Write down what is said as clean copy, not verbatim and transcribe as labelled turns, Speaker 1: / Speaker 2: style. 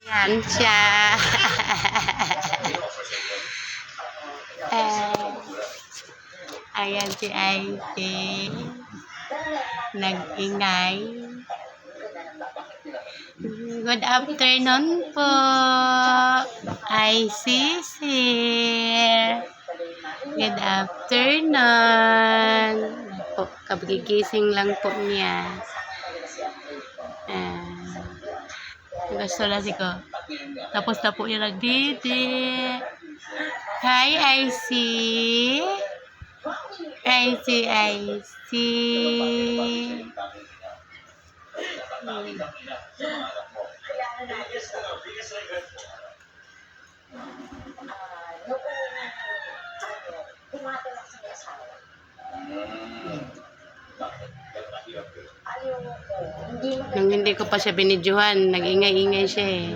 Speaker 1: Yan siya. Ayan si Icy. Nag-ingay. Good afternoon po. Icy sir. Good afternoon. Po, kagigising lang po niya. Gusto na ko. Tapos na po niya nagdidi. Hi, Icy. Icy. Nung hindi ko pa siya binidyohan, nag-ingay-ingay siya eh.